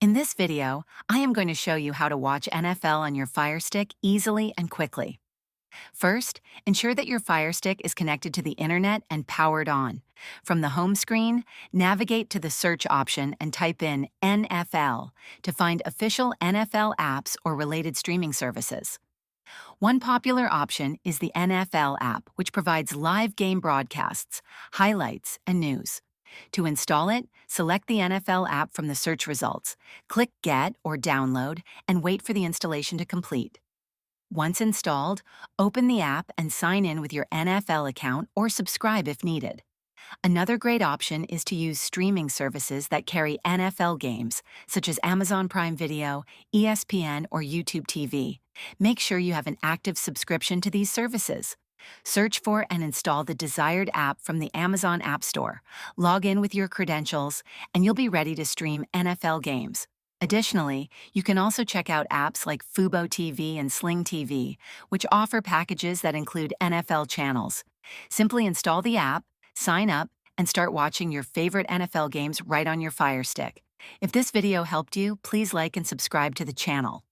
In this video, I am going to show you how to watch NFL on your FireStick easily and quickly. First, ensure that your FireStick is connected to the internet and powered on. From the home screen, navigate to the search option and type in NFL to find official NFL apps or related streaming services. One popular option is the NFL app, which provides live game broadcasts, highlights, and news. To install it, select the NFL app from the search results, click Get or Download, and wait for the installation to complete. Once installed, open the app and sign in with your NFL account or subscribe if needed. Another great option is to use streaming services that carry NFL games, such as Amazon Prime Video, ESPN, or YouTube TV. Make sure you have an active subscription to these services. Search for and install the desired app from the Amazon App Store. Log in with your credentials, and you'll be ready to stream NFL games. Additionally, you can also check out apps like Fubo TV and Sling TV, which offer packages that include NFL channels. Simply install the app, sign up, and start watching your favorite NFL games right on your Fire Stick. If this video helped you, please like and subscribe to the channel.